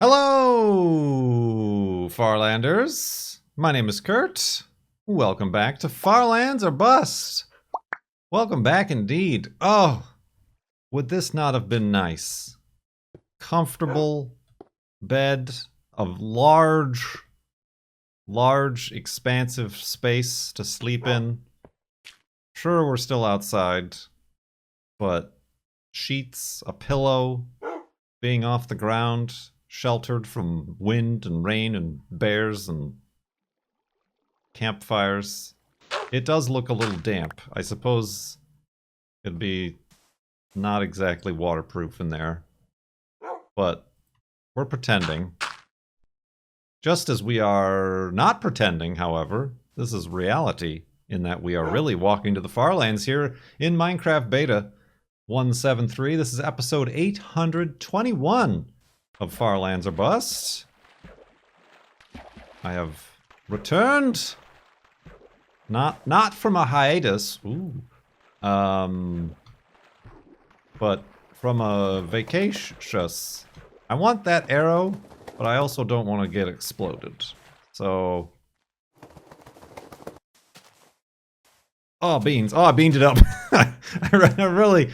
Hello, Farlanders. My name is Kurt. Welcome back to Farlands or Bust. Welcome back indeed. Oh, would this not have been nice? Comfortable bed of large, expansive space to sleep in. Sure, we're still outside, but sheets, a pillow, being off the ground, sheltered from wind and rain and bears and campfires. It does look a little damp. I suppose it'd be not exactly waterproof in there. But we're pretending. Just as we are not pretending, however, this is reality, in that we are really walking to the Farlands here in Minecraft Beta 173. This is episode 821 of Farlands or Bust. I have returned, not from a hiatus, but from a vacation. I want that arrow, but I also don't want to get exploded. So, oh beans! Oh, I beamed it up. I really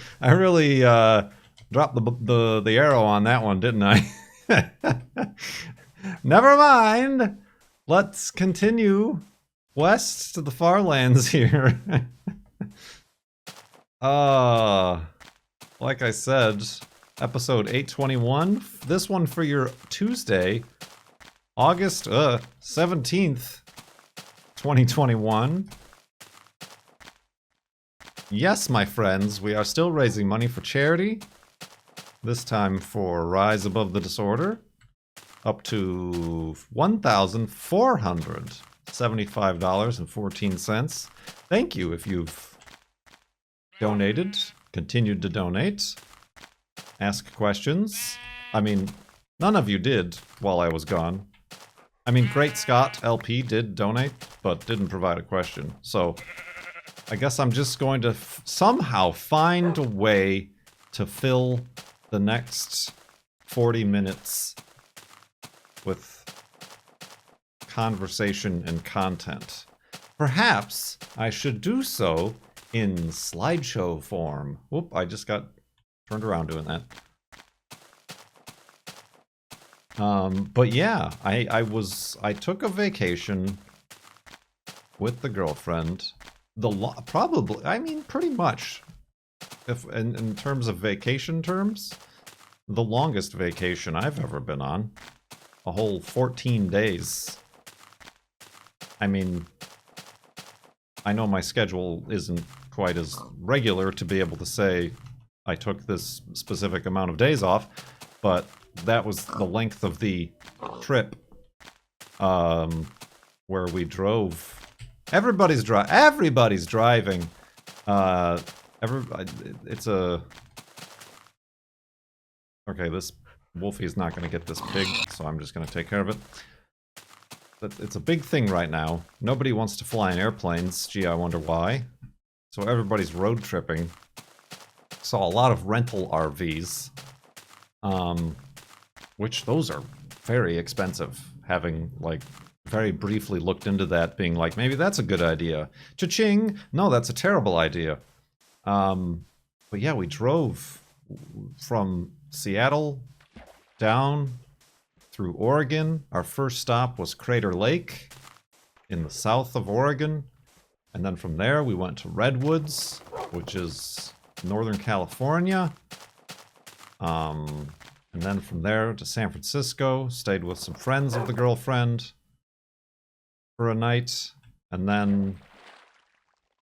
dropped the arrow on that one, didn't I? Never mind. Let's continue west to the Farlands here. Like I said, episode 821. This one for your Tuesday, August 17th, 2021. Yes, my friends, we are still raising money for charity. This time for Rise Above the Disorder. Up to $1,475.14. Thank you if you've donated, continued to donate, ask questions. I mean, none of you did while I was gone. I mean, Great Scott LP did donate, but didn't provide a question. So, I guess I'm just going to somehow find a way to fill the next 40 minutes with conversation and content. Perhaps I should do so in slideshow form. Whoop, I just got turned around doing that. But yeah, I took a vacation with the girlfriend. Probably, I mean, pretty much, if in terms of vacation terms, the longest vacation I've ever been on. A whole 14 days. I mean, I know my schedule isn't quite as regular to be able to say I took this specific amount of days off, but that was the length of the trip, where we drove. Everybody's driving. It's a... Okay, this Wolfie's not going to get this pig, so I'm just going to take care of it. It's a big thing right now. Nobody wants to fly in airplanes. Gee, I wonder why. So everybody's road tripping. Saw a lot of rental RVs. Which those are very expensive. Having, like, very briefly looked into that, being like, maybe that's a good idea. Cha-ching! No, that's a terrible idea. But yeah, we drove from Seattle down through Oregon. Our first stop was Crater Lake in the south of Oregon. And then from there we went to Redwoods, which is Northern California. And then from there to San Francisco, stayed with some friends of the girlfriend for a night. And then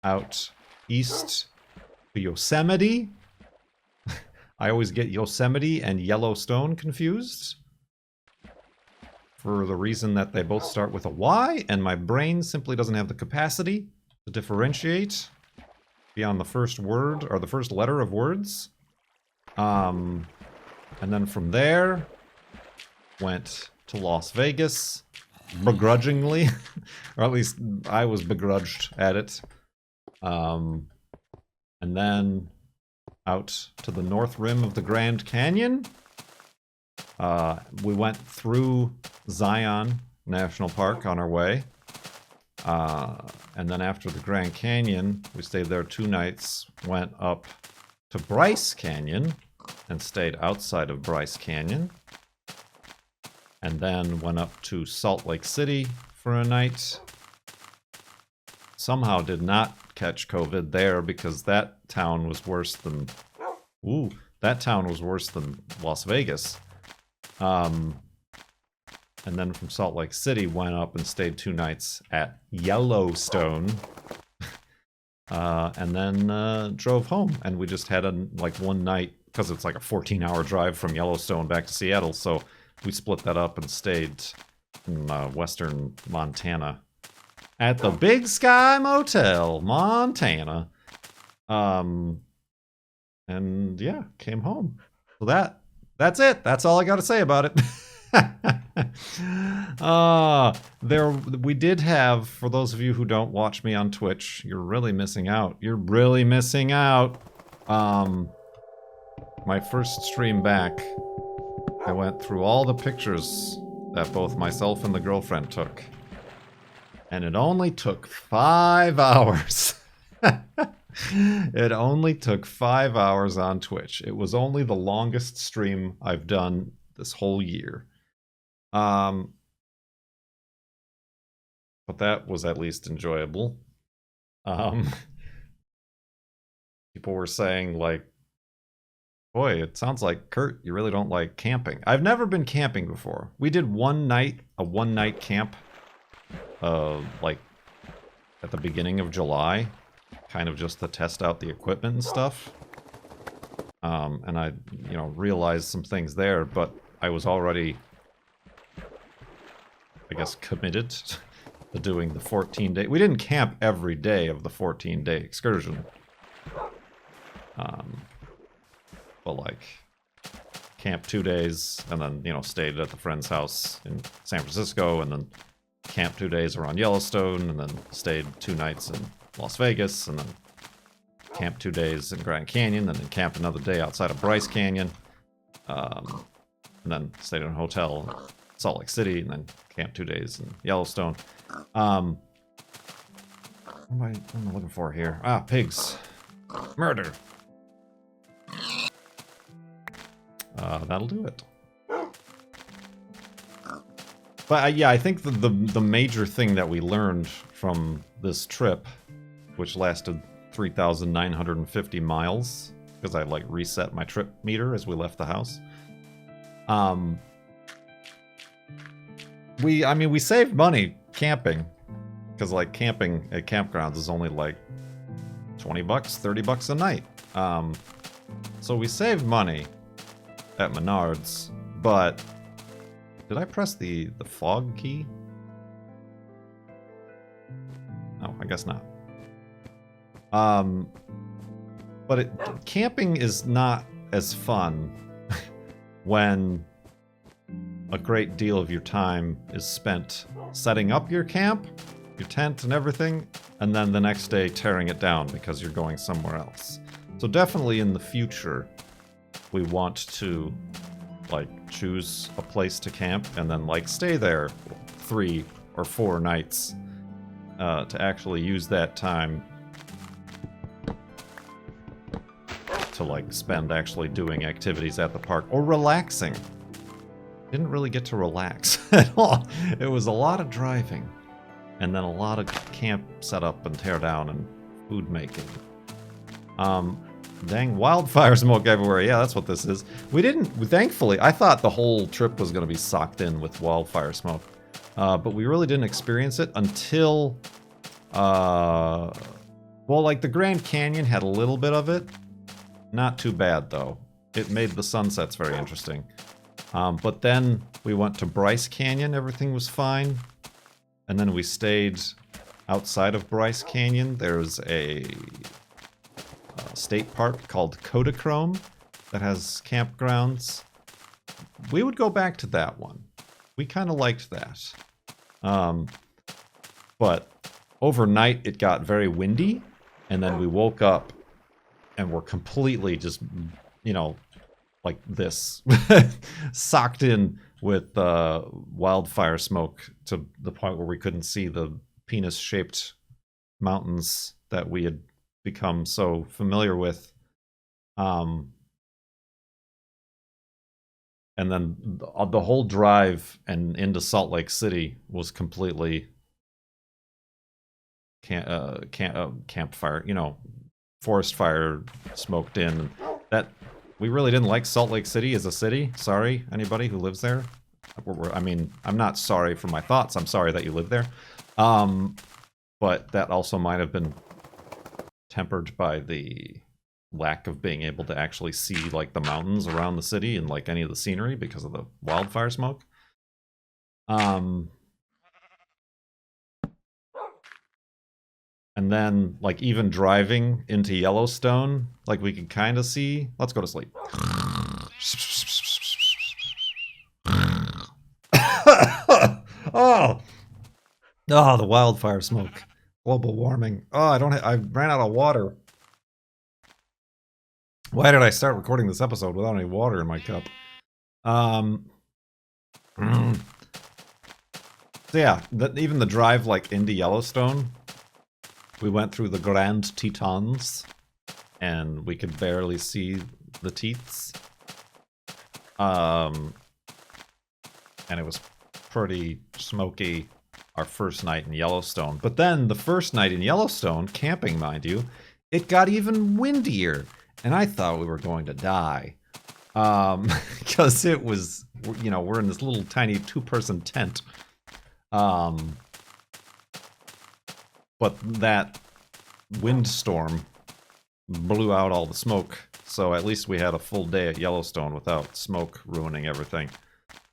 out east to Yosemite. I always get Yosemite and Yellowstone confused, for the reason that they both start with a Y, and my brain simply doesn't have the capacity to differentiate beyond the first word, or the first letter of words. And then from there, went to Las Vegas, begrudgingly, or at least I was begrudged at it. And then out to the north rim of the Grand Canyon, We went through Zion National Park on our way. And then after the Grand Canyon, we stayed there 2 nights, went up to Bryce Canyon and stayed outside of Bryce Canyon. And then went up to Salt Lake City for a night. Somehow did not catch COVID there because that town was worse than... Ooh, that town was worse than Las Vegas. And then from Salt Lake City, went up and stayed 2 nights at Yellowstone. And then drove home. And we just had like 1 night, because it's like a 14-hour drive from Yellowstone back to Seattle. So we split that up and stayed in western Montana at the Big Sky Motel, Montana. And yeah, came home. So that's it. That's all I got to say about it. We did have, for those of you who don't watch me on Twitch, you're really missing out. You're really missing out. My first stream back, I went through all the pictures that both myself and the girlfriend took. And it only took 5 hours. It only took 5 hours on Twitch. It was only the longest stream I've done this whole year. But that was at least enjoyable. People were saying, like, boy, it sounds like, Kurt, you really don't like camping. I've never been camping before. We did a one-night camp, like, at the beginning of July, kind of just to test out the equipment and stuff. And I, realized some things there, but I was already, I guess, committed to doing the 14-day. We didn't camp every day of the 14-day excursion. But like, camp 2 days, and then, stayed at the friend's house in San Francisco, and then camp 2 days around Yellowstone, and then stayed 2 nights in Las Vegas, and then camp 2 days in Grand Canyon, and then camped another day outside of Bryce Canyon, and then stayed in a hotel in Salt Lake City, and then camped 2 days in Yellowstone. What am I looking for here? Ah, pigs. Murder. That'll do it. But yeah, I think the major thing that we learned from this trip, which lasted 3,950 miles, because I like reset my trip meter as we left the house. We saved money camping, because like camping at campgrounds is only like $20, $30 a night. So we saved money at Menards, but did I press the fog key? Oh, I guess not. But camping is not as fun when a great deal of your time is spent setting up your camp, your tent and everything, and then the next day tearing it down because you're going somewhere else. So definitely in the future, we want to like choose a place to camp and then like stay there 3 or 4 nights to actually use that time to like spend actually doing activities at the park or relaxing. Didn't really get to relax at all. It was a lot of driving and then a lot of camp setup and tear down and food making. Dang, wildfire smoke everywhere. Yeah, that's what this is. We didn't, thankfully, I thought the whole trip was going to be socked in with wildfire smoke. But we really didn't experience it until, well, like the Grand Canyon had a little bit of it. Not too bad, though. It made the sunsets very interesting. But then we went to Bryce Canyon. Everything was fine. And then we stayed outside of Bryce Canyon. There's a state park called Kodachrome that has campgrounds. We would go back to that one. We kind of liked that. But overnight it got very windy, and then we woke up and were completely just, like this, socked in with wildfire smoke to the point where we couldn't see the penis-shaped mountains that we had become so familiar with. And then the whole drive and into Salt Lake City was completely campfire, forest fire smoked in. That we really didn't like Salt Lake City as a city. Sorry, anybody who lives there. I mean, I'm not sorry for my thoughts. I'm sorry that you live there. But that also might have been tempered by the lack of being able to actually see like the mountains around the city and like any of the scenery because of the wildfire smoke. And then like even driving into Yellowstone, like we could kind of see. Let's go to sleep. Oh, the wildfire smoke, global warming. Oh, I ran out of water. Why did I start recording this episode without any water in my cup? So yeah, even the drive like into Yellowstone, we went through the Grand Tetons, and we could barely see the teats. And it was pretty smoky our first night in Yellowstone. But then the first night in Yellowstone, camping mind you, it got even windier. And I thought we were going to die. Because it was, we're in this little tiny 2-person tent. But that windstorm blew out all the smoke. So at least we had a full day at Yellowstone without smoke ruining everything.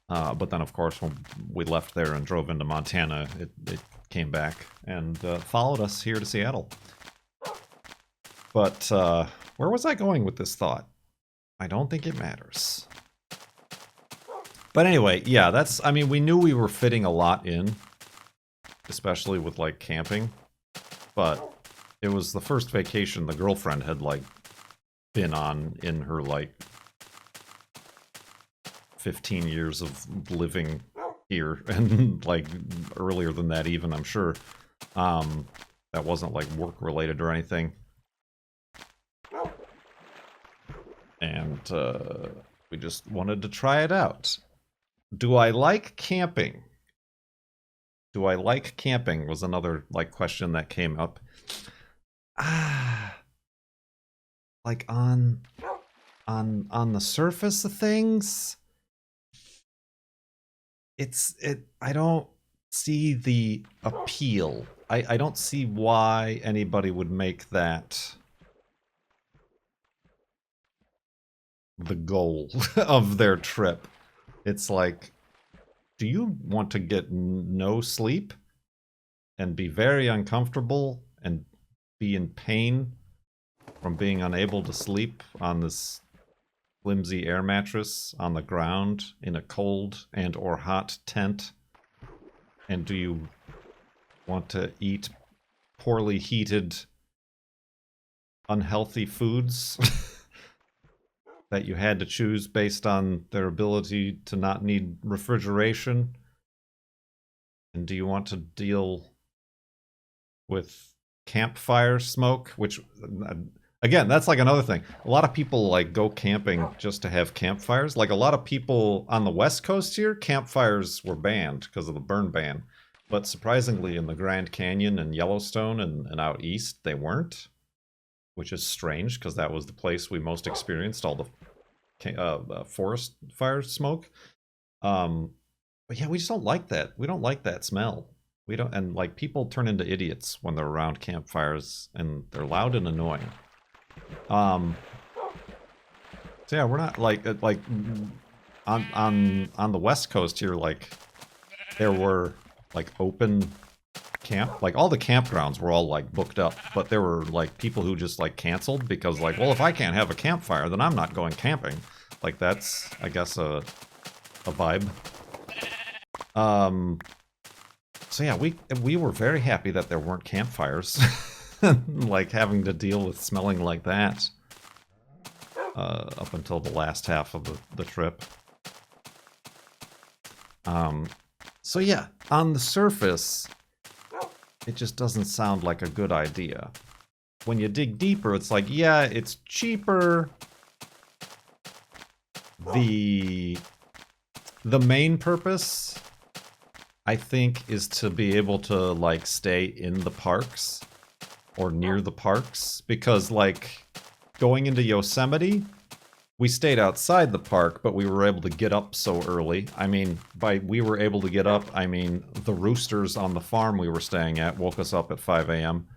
But then, of course, when we left there and drove into Montana, it came back and followed us here to Seattle. But where was I going with this thought? I don't think it matters. But anyway, yeah, we knew we were fitting a lot in, especially with, like, camping. But it was the first vacation the girlfriend had, like, been on in her, like, 15 years of living here, and like earlier than that even, I'm sure. That wasn't like work related or anything. And we just wanted to try it out. Do I like camping? Do I like camping was another like question that came up. Like on the surface of things, I don't see the appeal. I don't see why anybody would make that the goal of their trip. It's like, do you want to get no sleep and be very uncomfortable and be in pain from being unable to sleep on this flimsy air mattress on the ground in a cold and or hot tent? And do you want to eat poorly heated, unhealthy foods that you had to choose based on their ability to not need refrigeration? And do you want to deal with campfire smoke, which again, that's like another thing. A lot of people like go camping just to have campfires. Like a lot of people on the West Coast here, campfires were banned because of the burn ban. But surprisingly, in the Grand Canyon and Yellowstone and out east, they weren't. Which is strange because that was the place we most experienced all the forest fire smoke. But yeah, we just don't like that. We don't like that smell. We don't, and like people turn into idiots when they're around campfires, and they're loud and annoying. So yeah, we're not like on the West Coast here. Like there were like open camp, like all the campgrounds were all like booked up, but there were like people who just like canceled because like, well, if I can't have a campfire, then I'm not going camping. Like that's, I guess, a vibe. So yeah, we were very happy that there weren't campfires. Like having to deal with smelling like that. up until the last half of the trip. So yeah, on the surface, it just doesn't sound like a good idea. When you dig deeper, it's like, yeah, it's cheaper. The main purpose, I think, is to be able to, like, stay in the parks or near the parks, because, like, going into Yosemite, we stayed outside the park, but we were able to get up so early. I mean, by we were able to get up, I mean the roosters on the farm we were staying at woke us up at 5 a.m.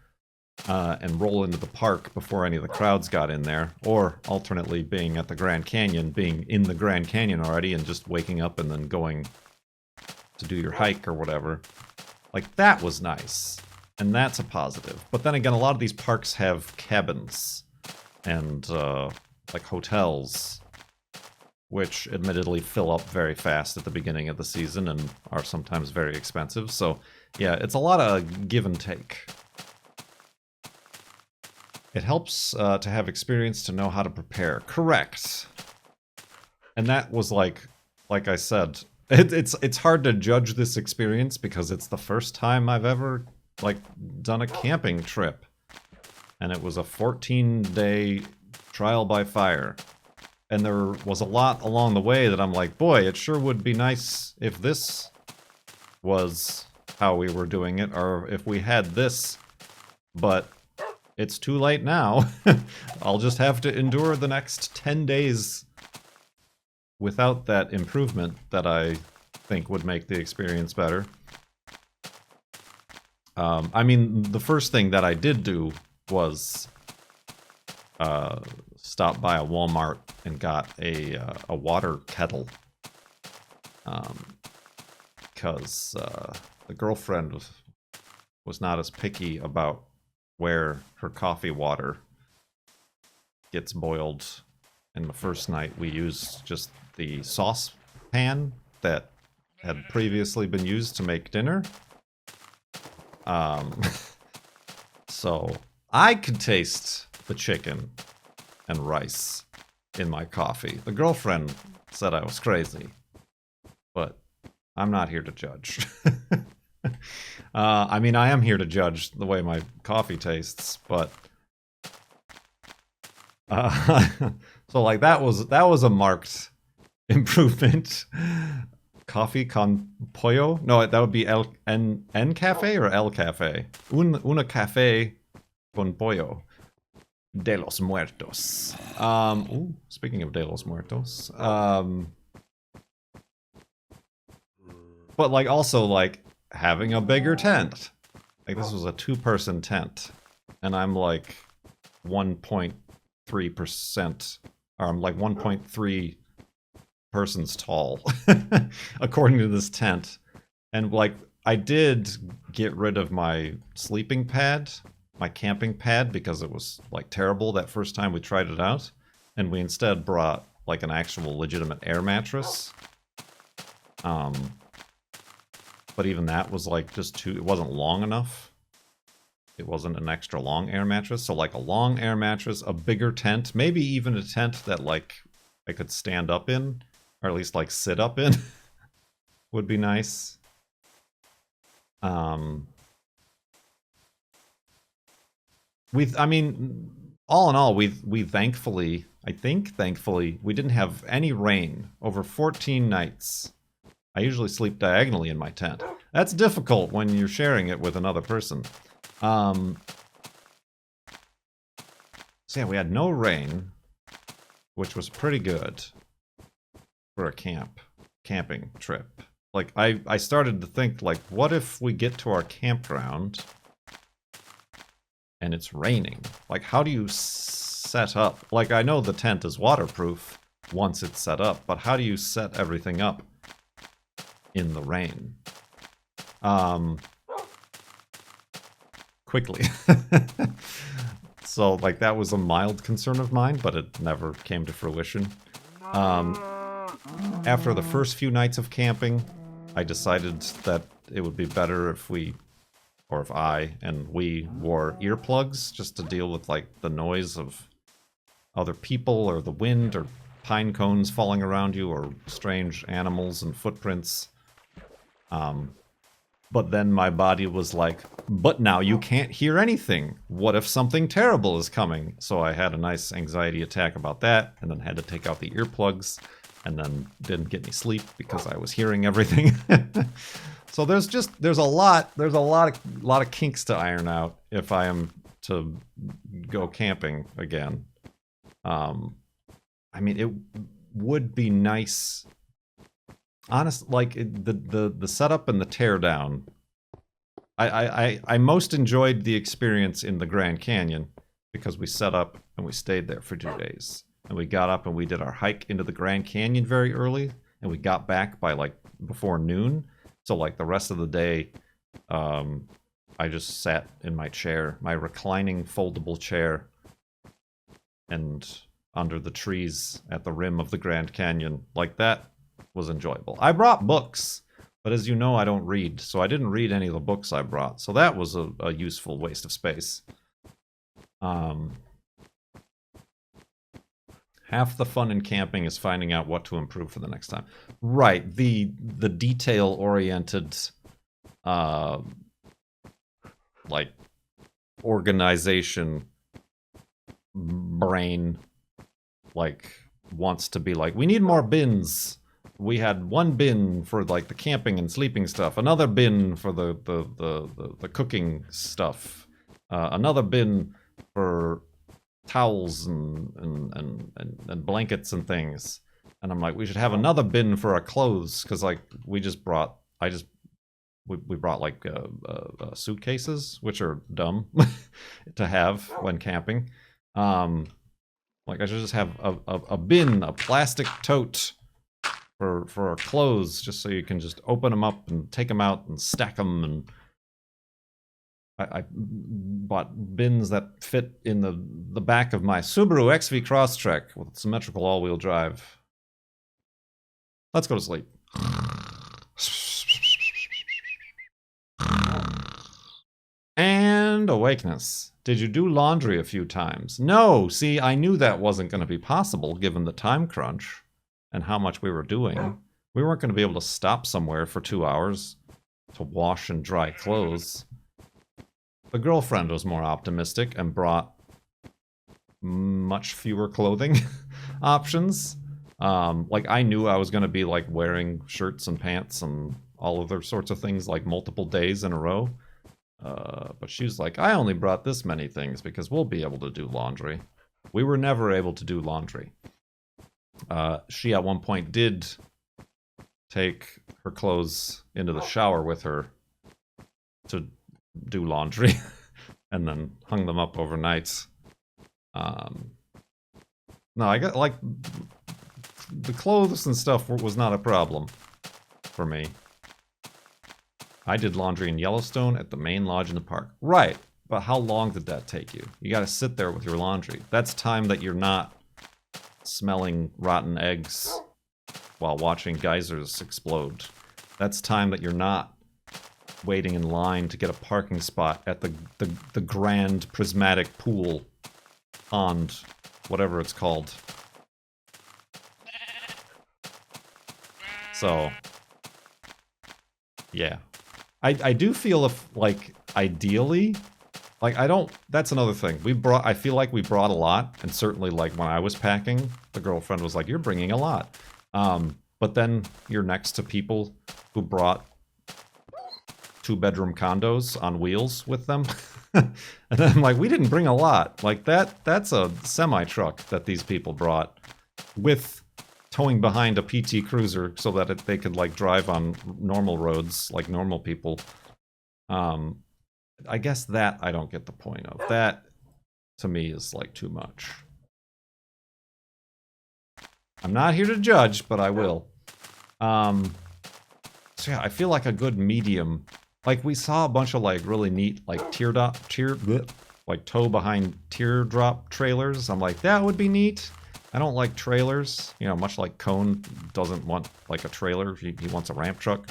And roll into the park before any of the crowds got in there. Or, alternately, being at the Grand Canyon, being in the Grand Canyon already and just waking up and then going to do your hike or whatever. Like, that was nice. And that's a positive. But then again, a lot of these parks have cabins and, like, hotels, which admittedly fill up very fast at the beginning of the season and are sometimes very expensive. So, yeah, it's a lot of give and take. It helps to have experience to know how to prepare. Correct. And that was like I said, it's hard to judge this experience because it's the first time I've ever, like, done a camping trip. And it was a 14-day trial by fire. And there was a lot along the way that I'm like, boy, it sure would be nice if this was how we were doing it, or if we had this, but it's too late now. I'll just have to endure the next 10 days without that improvement that I think would make the experience better. I mean, the first thing that I did do was stop by a Walmart and got a water kettle. Because the girlfriend was not as picky about where her coffee water gets boiled. And the first night we used just the saucepan that had previously been used to make dinner. So I could taste the chicken and rice in my coffee. The girlfriend said I was crazy, but I'm not here to judge. I mean, I am here to judge the way my coffee tastes, but so, like, that was a marked improvement. Coffee con pollo? No, that would be en cafe or el cafe. Una café con pollo. De los Muertos. Speaking of De los Muertos, but, like, also, like, having a bigger tent. Like, this was a 2-person tent, and I'm like 1.3%, or I'm like 1.3 persons tall, according to this tent. And, like, I did get rid of my sleeping pad, my camping pad, because it was, like, terrible that first time we tried it out. And we instead brought, like, an actual legitimate air mattress. But even that was, like, just too... It wasn't long enough. It wasn't an extra long air mattress. So, like, a long air mattress, a bigger tent, maybe even a tent that, like, I could stand up in, or at least, like, sit up in, would be nice. I mean, all in all, we thankfully, we didn't have any rain over 14 nights. I usually sleep diagonally in my tent. That's difficult when you're sharing it with another person. So yeah, we had no rain, which was pretty good for a camping trip. Like, I started to think, like, what if we get to our campground and it's raining? Like, how do you set up? Like, I know the tent is waterproof once it's set up, but how do you set everything up in the rain? Quickly. So, like, that was a mild concern of mine, but it never came to fruition. After the first few nights of camping, I decided that it would be better if we, or if I and we, wore earplugs just to deal with, like, the noise of other people or the wind or pine cones falling around you or strange animals and footprints. But then my body was like, but now you can't hear anything. What if something terrible is coming? So I had a nice anxiety attack about that, and then had to take out the earplugs, and then didn't get any sleep because I was hearing everything. So there's a lot of kinks to iron out if I am to go camping again. I mean, it would be nice. Honest, like the setup and the teardown. I most enjoyed the experience in the Grand Canyon because we set up and we stayed there for 2 days, and we got up and we did our hike into the Grand Canyon very early, and we got back by like before noon. So like the rest of the day, I just sat in my chair, my reclining foldable chair, and under the trees at the rim of the Grand Canyon. Like that was enjoyable. I brought books, but as you know, I don't read, so I didn't read any of the books I brought. So that was a useful waste of space. Half the fun in camping is finding out what to improve for the next time. Right, the detail-oriented, like, organization brain, like, wants to be like, we need more bins. We had one bin for like the camping and sleeping stuff, another bin for the cooking stuff, another bin for towels and blankets and things. And I'm like, we should have another bin for our clothes, because like we brought like suitcases, which are dumb to have when camping. Like I should just have a bin, a plastic tote for our clothes, just so you can just open them up and take them out and stack them. And I bought bins that fit in the back of my Subaru XV Crosstrek with symmetrical all-wheel drive. Let's go to sleep. And awakeness. Did you do laundry a few times? No, see, I knew that wasn't going to be possible given the time crunch and how much we were doing. We weren't going to be able to stop somewhere for 2 hours to wash and dry clothes. The girlfriend was more optimistic and brought much fewer clothing options. Like, I knew I was going to be, like, wearing shirts and pants and all other sorts of things, like, multiple days in a row. But she was like, I only brought this many things because we'll be able to do laundry. We were never able to do laundry. She at one point did take her clothes into the shower with her to do laundry and then hung them up overnight. No, I got, like, the clothes and stuff was not a problem for me. I did laundry in Yellowstone at the main lodge in the park. Right, but how long did that take you? You gotta sit there with your laundry. That's time that you're not smelling rotten eggs while watching geysers explode. That's time that you're not waiting in line to get a parking spot at the grand prismatic pool pond, whatever it's called. So, yeah. I do feel like, ideally, like, that's another thing. I feel like we brought a lot, and certainly, like, when I was packing, the girlfriend was like, you're bringing a lot. But then you're next to people who brought 2-bedroom condos on wheels with them. And then I'm like, we didn't bring a lot. Like, that's a semi-truck that these people brought with towing behind a PT Cruiser so that they could, like, drive on normal roads like normal people. I guess that I don't get the point of. That, to me, is, like, too much. I'm not here to judge, but I will. So yeah, I feel like a good medium. Like, we saw a bunch of, like, really neat, like, like, tow behind teardrop trailers. I'm like, that would be neat. I don't like trailers, you know, much like Cone doesn't want, like, a trailer. He wants a ramp truck.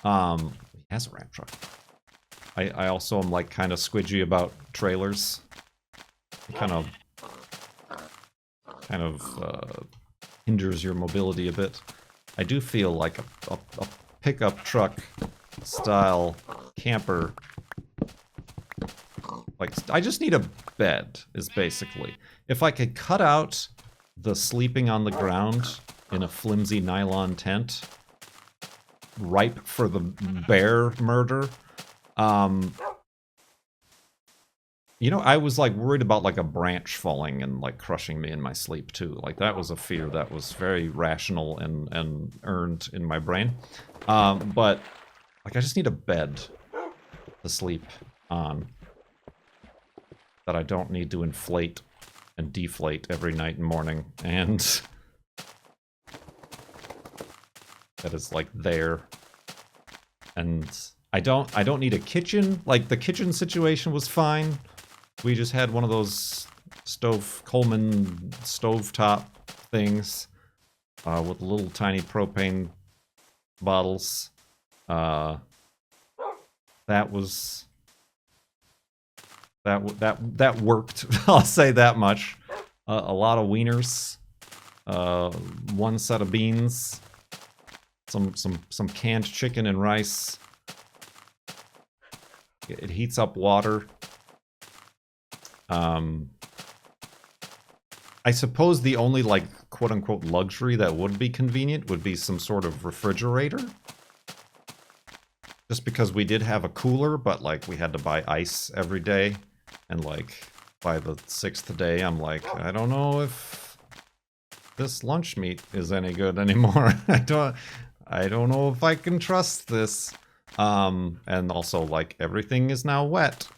He has a ramp truck. I also am, like, kind of squidgy about trailers. Kind of kind of hinders your mobility a bit. I do feel like a pickup truck style camper. Like, I just need a bed, is basically. If I could cut out the sleeping on the ground in a flimsy nylon tent, ripe for the bear murder. You know, I was like worried about like a branch falling and like crushing me in my sleep too. Like that was a fear that was very rational and earned in my brain. But like I just need a bed to sleep on that I don't need to inflate and deflate every night and morning, and that is like there. And I don't need a kitchen. Like the kitchen situation was fine. We just had one of those Coleman stovetop things with little tiny propane bottles. That worked. I'll say that much. A lot of wieners, one set of beans, some canned chicken and rice. It heats up water. I suppose the only, like, quote-unquote luxury that would be convenient would be some sort of refrigerator. Just because we did have a cooler, but, like, we had to buy ice every day. And, like, by the 6th day, I'm like, I don't know if this lunch meat is any good anymore. I don't know if I can trust this. And also, like, everything is now wet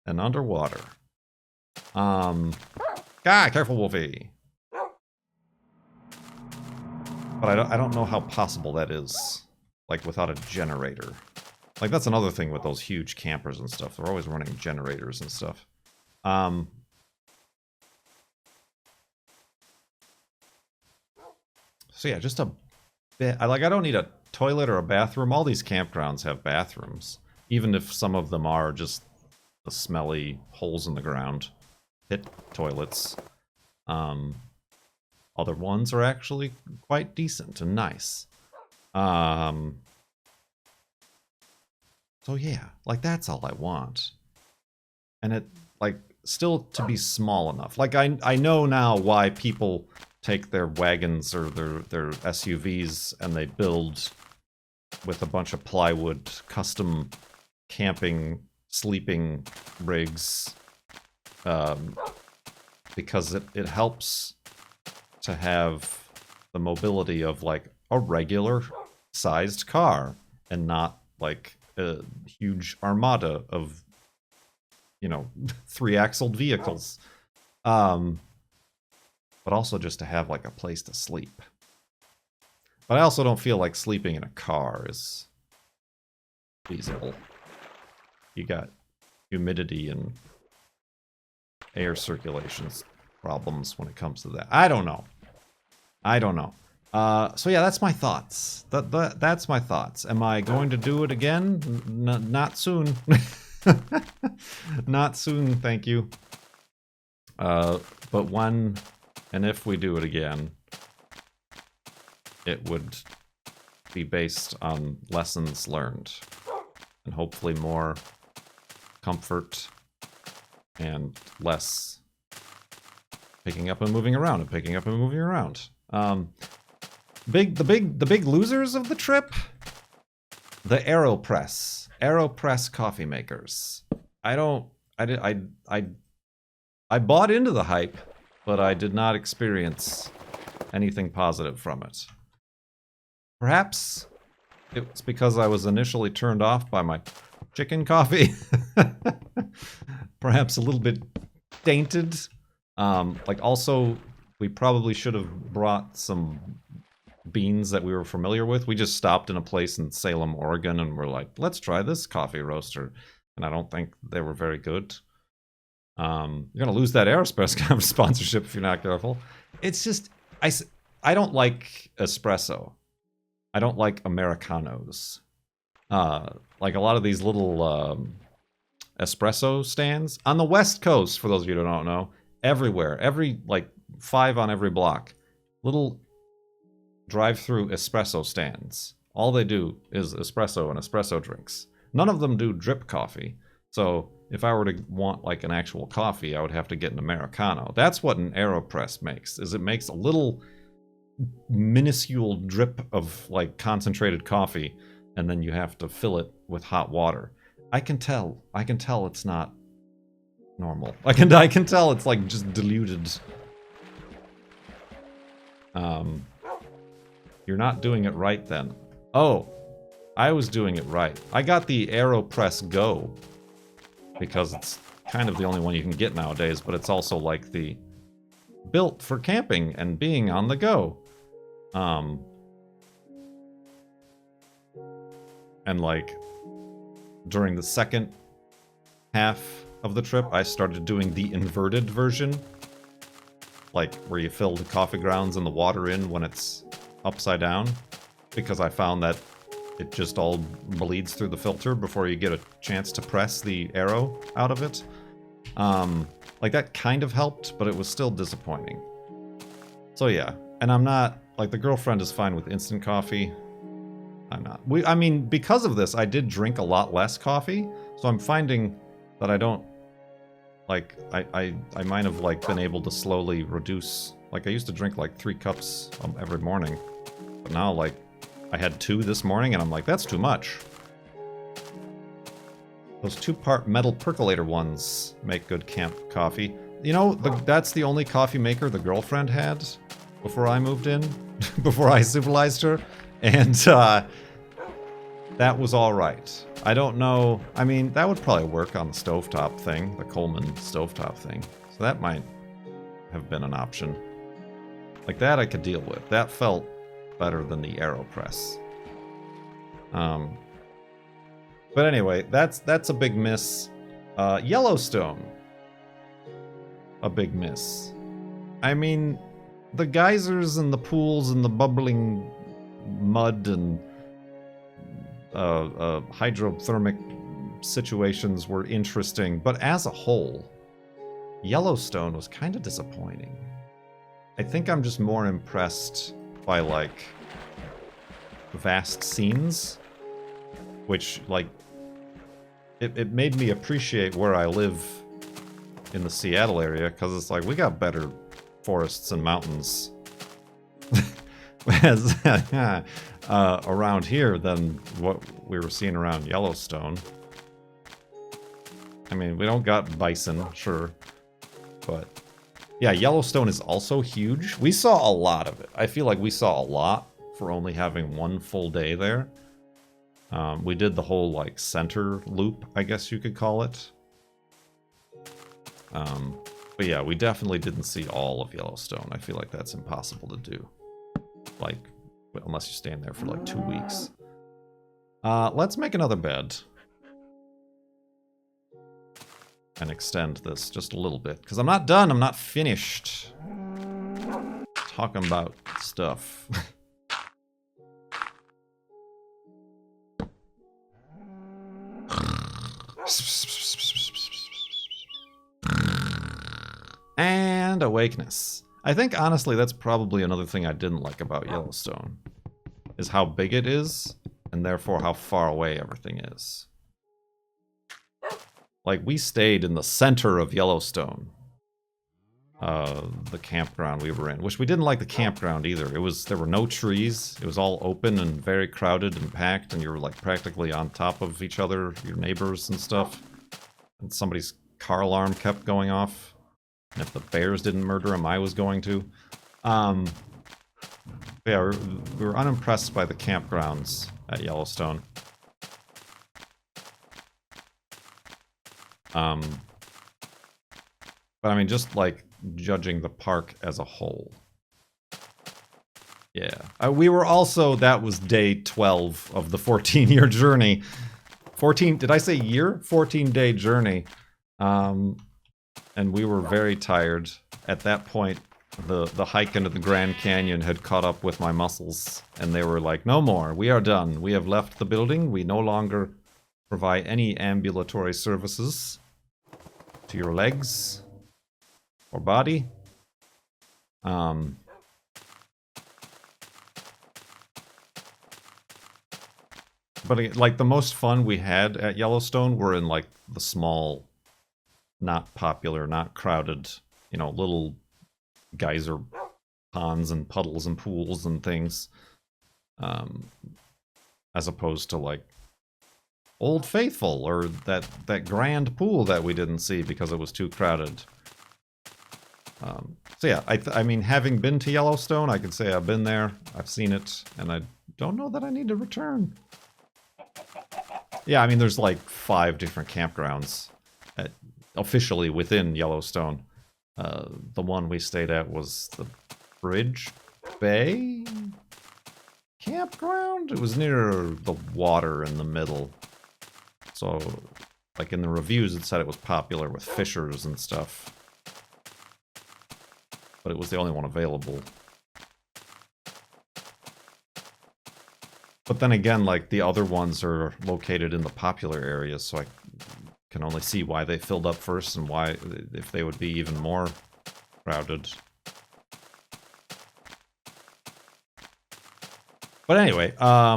and underwater. Careful, Wolfie. But I don't know how possible that is, like, without a generator. Like, that's another thing with those huge campers and stuff. They're always running generators and stuff. So yeah, just a bit. I don't need a toilet or a bathroom. All these campgrounds have bathrooms, even if some of them are just the smelly holes in the ground pit toilets. Other ones are actually quite decent and nice. So yeah, like that's all I want. And it, like, still to be small enough. Like I know now why people take their wagons or their SUVs and they build with a bunch of plywood custom camping sleeping rigs, because it helps to have the mobility of like a regular sized car and not like a huge armada of, you know, 3-axled vehicles. But also just to have like a place to sleep. But I also don't feel like sleeping in a car is feasible. You got humidity and air circulations problems when it comes to that. I don't know. So yeah, that's my thoughts. That's my thoughts. Am I going to do it again? Not soon. Not soon, thank you. But when and if we do it again, it would be based on lessons learned. And hopefully more comfort and less picking up and moving around and picking up and moving around. The big losers of the trip, the AeroPress coffee makers. I bought into the hype, but I did not experience anything positive from it. Perhaps it's because I was initially turned off by my chicken coffee. Perhaps a little bit tainted. Like also, we probably should have brought some beans that we were familiar with. We just stopped in a place in Salem, Oregon, and we're like, let's try this coffee roaster. And I don't think they were very good. You're gonna lose that Aerospace sponsorship if you're not careful. It's just, I don't like espresso. I don't like Americanos. Like a lot of these little espresso stands on the West Coast, for those of you who don't know, everywhere, every like 5 on every block. Little drive-through espresso stands. All they do is espresso and espresso drinks. None of them do drip coffee. So if I were to want like an actual coffee, I would have to get an Americano. That's what an AeroPress makes, is it makes a little minuscule drip of like concentrated coffee, and then you have to fill it with hot water. I can tell it's not normal. I can tell it's like just diluted. You're not doing it right then. Oh, I was doing it right. I got the AeroPress Go because it's kind of the only one you can get nowadays, but it's also like the built for camping and being on the go. And like during the second half of the trip, I started doing the inverted version, like where you fill the coffee grounds and the water in when it's upside down, because I found that it just all bleeds through the filter before you get a chance to press the arrow out of it. Like that kind of helped, but it was still disappointing. So yeah, and I'm not, like the girlfriend is fine with instant coffee. I'm not. I mean, because of this, I did drink a lot less coffee, so I'm finding that I don't, like, I might have like been able to slowly reduce. Like I used to drink like 3 cups every morning, but now like I had 2 this morning and I'm like, that's too much. Those 2-part metal percolator ones make good camp coffee. You know, that's the only coffee maker the girlfriend had before I moved in, before I civilized her, and that was all right. I don't know, I mean, that would probably work on the stovetop thing, the Coleman stovetop thing, so that might have been an option. Like that I could deal with. That felt better than the AeroPress. But anyway, that's a big miss. Yellowstone, a big miss. I mean, the geysers and the pools and the bubbling mud and hydrothermic situations were interesting, but as a whole, Yellowstone was kind of disappointing. I think I'm just more impressed by, like, vast scenes, which, like, it made me appreciate where I live in the Seattle area, because it's like, we got better forests and mountains around here than what we were seeing around Yellowstone. I mean, we don't got bison, sure, but yeah, Yellowstone is also huge. We saw a lot of it. I feel like we saw a lot for only having 1 full day there. We did the whole, like, center loop, I guess you could call it. But yeah, we definitely didn't see all of Yellowstone. I feel like that's impossible to do. Like, unless you stand there for like 2 weeks. Let's make another bed. And extend this just a little bit. Because I'm not done, I'm not finished talking about stuff. And awakeness. I think, honestly, that's probably another thing I didn't like about Yellowstone. Is how big it is, and therefore how far away everything is. Like, we stayed in the center of Yellowstone. The campground we were in. Which we didn't like the campground either. There were no trees. It was all open and very crowded and packed, and you were, like, practically on top of each other, your neighbors and stuff. And somebody's car alarm kept going off. And if the bears didn't murder him, I was going to. Yeah, we were unimpressed by the campgrounds at Yellowstone. But I mean, just like judging the park as a whole. Yeah. We were also, that was day 12 of the 14-year journey. 14, did I say year? 14-day journey. And we were very tired. At that point, the hike into the Grand Canyon had caught up with my muscles, and they were like, no more, we are done. We have left the building. We no longer provide any ambulatory services to your legs or body. Um, but like the most fun we had at Yellowstone were in like the small, not popular, not crowded, you know, little geyser ponds and puddles and pools and things, um, as opposed to like Old Faithful or that grand pool that we didn't see because it was too crowded. So yeah, I mean, having been to Yellowstone, I can say I've been there, I've seen it, and I don't know that I need to return. Yeah, I mean, there's like 5 different campgrounds officially within Yellowstone. The one we stayed at was the Bridge Bay campground. It was near the water in the middle. So, like in the reviews, it said it was popular with fishers and stuff. But it was the only one available. But then again, like, the other ones are located in the popular areas, so I can only see why they filled up first and why, if they would be even more crowded. But anyway, I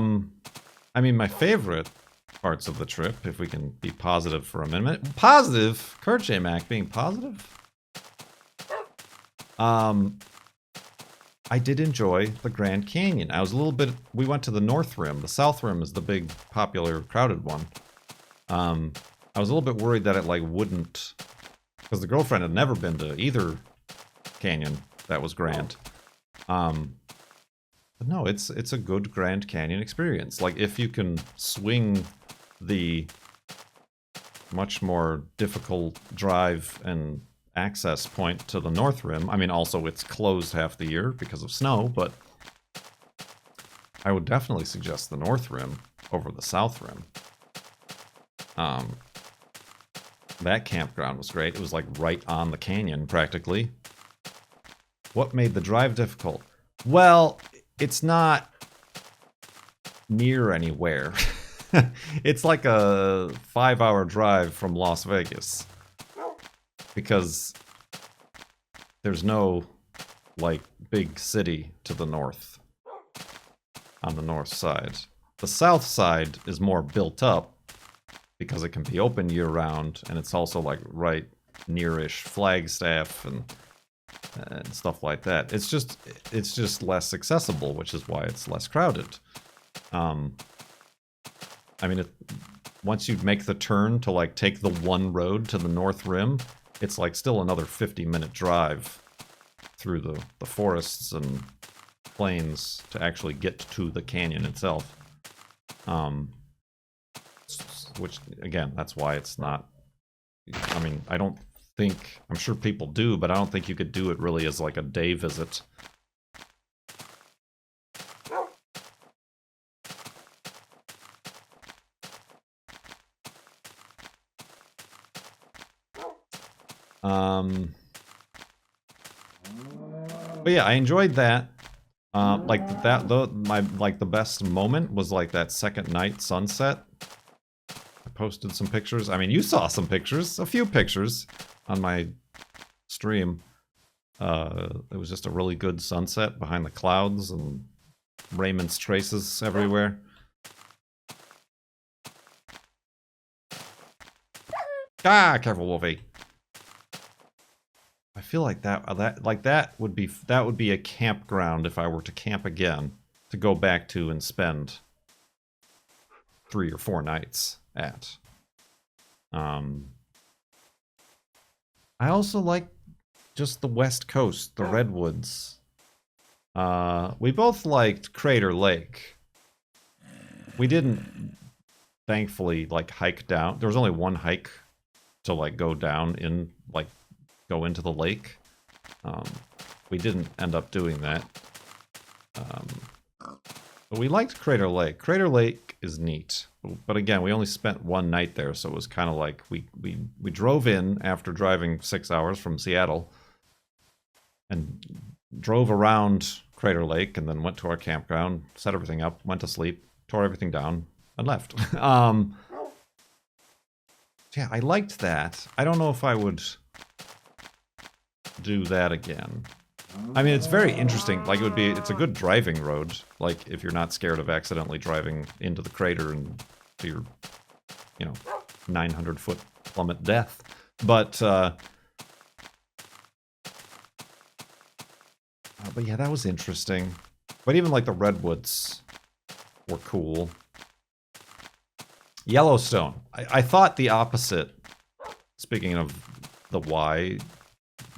mean, my favorite parts of the trip, if we can be positive for a minute. Positive? Kurt J. Mac being positive? I did enjoy the Grand Canyon. I was a little bit... We went to the North Rim. The South Rim is the big, popular, crowded one. I was a little bit worried that it, like, wouldn't... Because the girlfriend had never been to either canyon that was grand. But no, it's a good Grand Canyon experience. Like, if you can swing the much more difficult drive and access point to the North Rim. I mean, also it's closed half the year because of snow, but I would definitely suggest the North Rim over the South Rim. That campground was great. It was like right on the canyon, practically. What made the drive difficult? Well, it's not near anywhere. It's like a 5-hour drive from Las Vegas. Because there's no, like, big city to the north, on the north side. The south side is more built up, because it can be open year-round, and it's also, like, right near-ish Flagstaff and stuff like that. It's just less accessible, which is why it's less crowded. I mean, once you make the turn to, like, take the one road to the North Rim, it's like still another 50-minute drive through the forests and plains to actually get to the canyon itself. Which, again, that's why it's not... I mean, I don't think... I'm sure people do, but I don't think you could do it really as like a day visit. But yeah, I enjoyed that. Like that, the best moment was like that second night sunset. I posted some pictures. I mean, you saw some pictures, a few pictures on my stream. It was just a really good sunset behind the clouds and Raymond's traces everywhere. Ah, careful, Wolfie. I feel like that would be a campground if I were to camp again, to go back to and spend 3 or 4 nights at. I also like just the West Coast, the redwoods. We both liked Crater Lake. We didn't, thankfully, like, hike down. There was only one hike to, like, go down in, like, go into the lake. We didn't end up doing that. But we liked Crater Lake. Crater Lake is neat. But again, we only spent 1 night there, so it was kind of like we drove in after driving 6 hours from Seattle and drove around Crater Lake and then went to our campground, set everything up, went to sleep, tore everything down, and left. Yeah, I liked that. I don't know if I would do that again. I mean, it's very interesting. Like, it's a good driving road. Like, if you're not scared of accidentally driving into the crater and to your, 900-foot plummet death. But yeah, that was interesting. But even, like, the redwoods were cool. Yellowstone. I thought the opposite. Speaking of the Y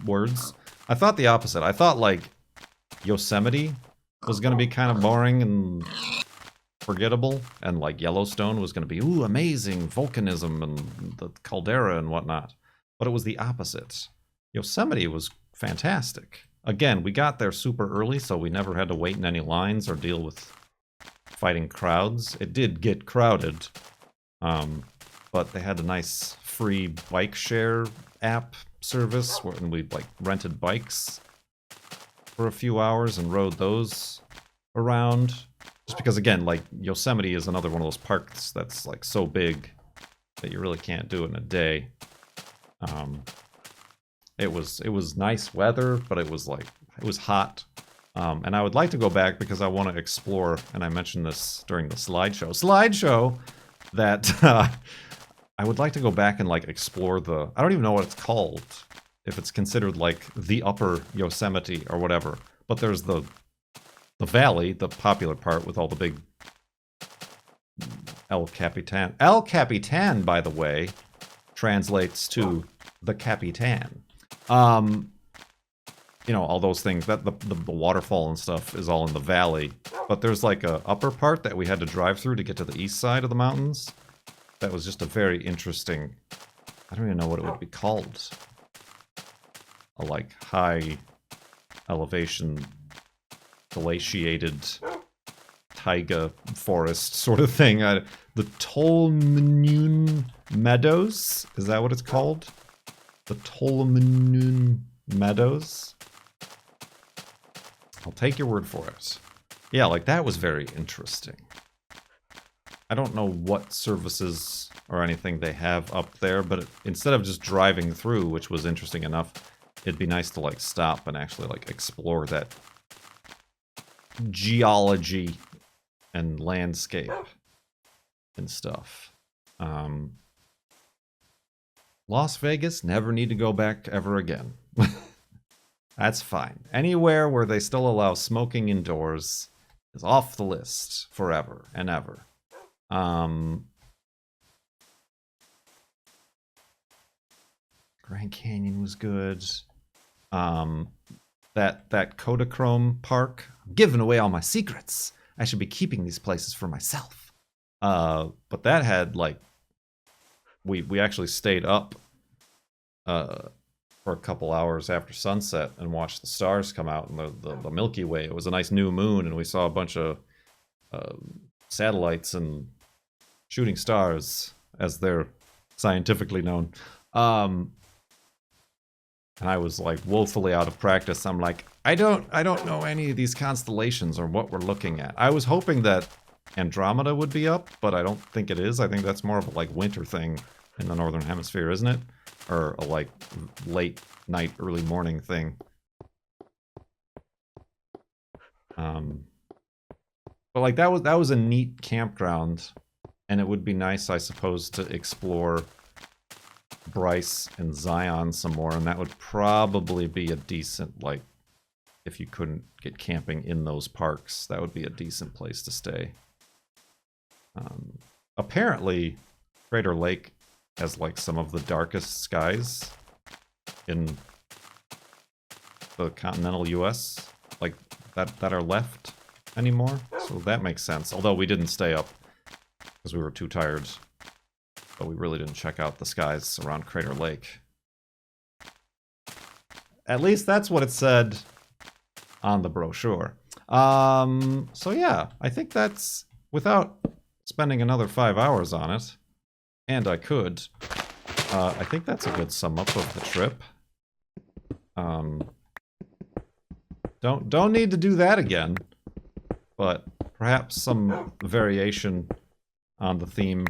words, I thought the opposite. I thought, like, Yosemite was going to be kind of boring and forgettable, and, like, Yellowstone was going to be, ooh, amazing, volcanism and the caldera and whatnot. But it was the opposite. Yosemite was fantastic. Again, we got there super early, so we never had to wait in any lines or deal with fighting crowds. It did get crowded, but they had a nice free bike share app service where we, like, rented bikes for a few hours and rode those around. Just because, again, like, Yosemite is another one of those parks that's, like, so big that you really can't do it in a day. It was nice weather, but it was hot. And I would like to go back because I want to explore, and I mentioned this during the slideshow, that I would like to go back and, like, explore I don't even know what it's called, if it's considered, like, the upper Yosemite or whatever. But there's the valley, the popular part with all the big El Capitan. El Capitan, by the way, translates to the Capitan. All those things, that the waterfall and stuff is all in the valley. But there's, like, a upper part that we had to drive through to get to the east side of the mountains. That was just a very interesting, I don't even know what it would be called. A, like, high elevation, glaciated taiga forest sort of thing. The Tolmanun Meadows? Is that what it's called? The Tolmanun Meadows? I'll take your word for it. Yeah, like, that was very interesting. I don't know what services or anything they have up there, but instead of just driving through, which was interesting enough, it'd be nice to, like, stop and actually, like, explore that geology and landscape and stuff. Las Vegas, never need to go back ever again. That's fine. Anywhere where they still allow smoking indoors is off the list forever and ever. Grand Canyon was good. That Kodachrome Park. I'm giving away all my secrets. I should be keeping these places for myself. But that had, like, we actually stayed up for a couple hours after sunset and watched the stars come out in the Milky Way. It was a nice new moon, and we saw a bunch of satellites and shooting stars, as they're scientifically known. And I was, like, woefully out of practice. I'm like, I don't know any of these constellations or what we're looking at. I was hoping that Andromeda would be up, but I don't think it is. I think that's more of a, like, winter thing in the northern hemisphere, isn't it? Or a, like, late night, early morning thing. But, like, that was a neat campground, and it would be nice, I suppose, to explore Bryce and Zion some more, and that would probably be a decent, like, if you couldn't get camping in those parks, that would be a decent place to stay. Apparently, Crater Lake has, like, some of the darkest skies in the continental US, like, that are left anymore, so that makes sense. Although we didn't stay up because we were too tired, but we really didn't check out the skies around Crater Lake. At least that's what it said on the brochure. So yeah, I think that's, without spending another 5 hours on it, and I could, I think that's a good sum up of the trip. Don't need to do that again, but perhaps some variation on the theme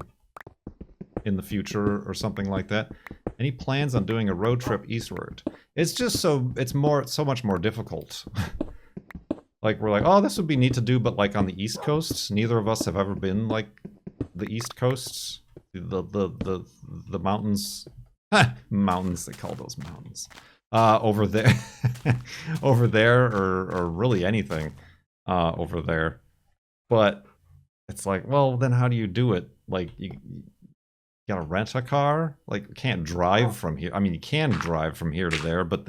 in the future or something like that. Any plans on doing a road trip eastward? It's just so much more difficult. Like we're like, oh, this would be neat to do, but like on the East Coast, neither of us have ever been like the East Coast, the mountains, mountains. They call those mountains over there, over there, or really anything over there. But it's like, well, then how do you do it? Like you gotta rent a car? Like, you can't drive from here. I mean, you can drive from here to there, but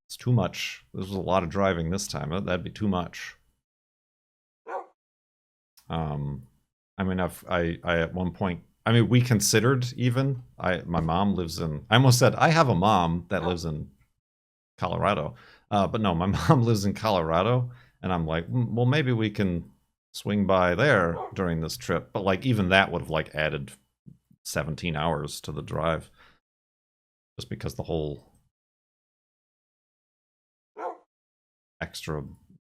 it's too much. This was a lot of driving this time. That'd be too much. I mean, I at one point, I mean, we considered even, my mom lives in, I almost said, I have a mom that lives in Colorado. But no, my mom lives in Colorado, and I'm like, well, maybe we can swing by there during this trip. But like, even that would have like added 17 hours to the drive. Just because the whole extra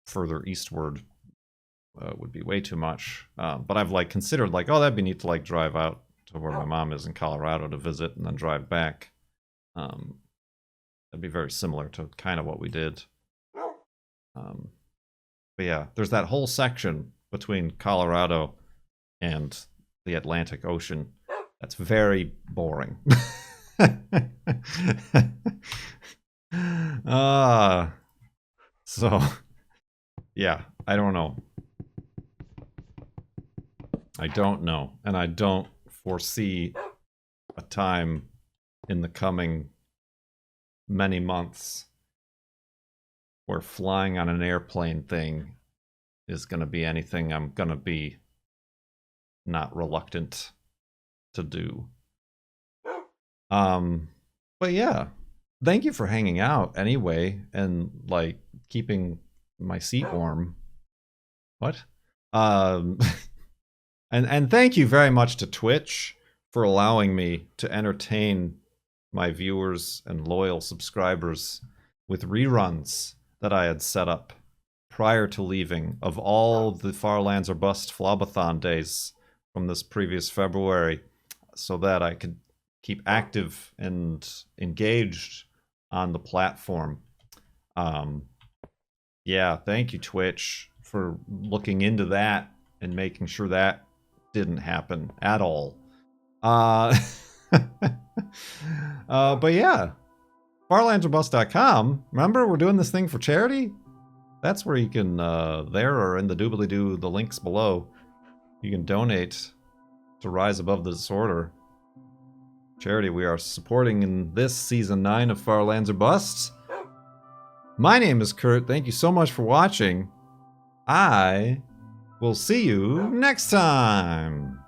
further eastward would be way too much. But I've like considered like, oh, that'd be neat to like drive out to where my mom is in Colorado to visit and then drive back. That'd be very similar to kind of what we did. But yeah, there's that whole section between Colorado and the Atlantic Ocean that's very boring. So yeah, I don't know. I don't know, and I don't foresee a time in the coming many months where flying on an airplane thing is going to be anything I'm going to be not reluctant to do. But yeah, thank you for hanging out anyway and like keeping my seat warm. What? And thank you very much to Twitch for allowing me to entertain my viewers and loyal subscribers with reruns that I had set up prior to leaving of all the Farlands or Bust Flobathon days from this previous February, so that I could keep active and engaged on the platform. Yeah, thank you, Twitch, for looking into that and making sure that didn't happen at all. But yeah, farlandsorbust.com. Remember, we're doing this thing for charity? That's where you can, there or in the doobly-doo, the links below, you can donate to Rise Above the Disorder. Charity we are supporting in this Season 9 of Farlands or Bust. My name is Kurt. Thank you so much for watching. I will see you next time.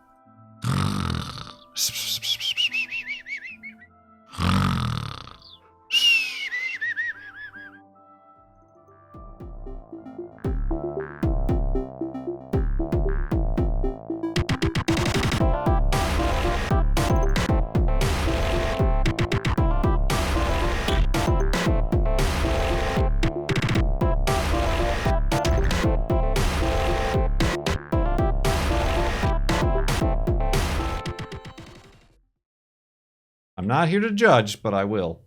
I'm not here to judge, but I will.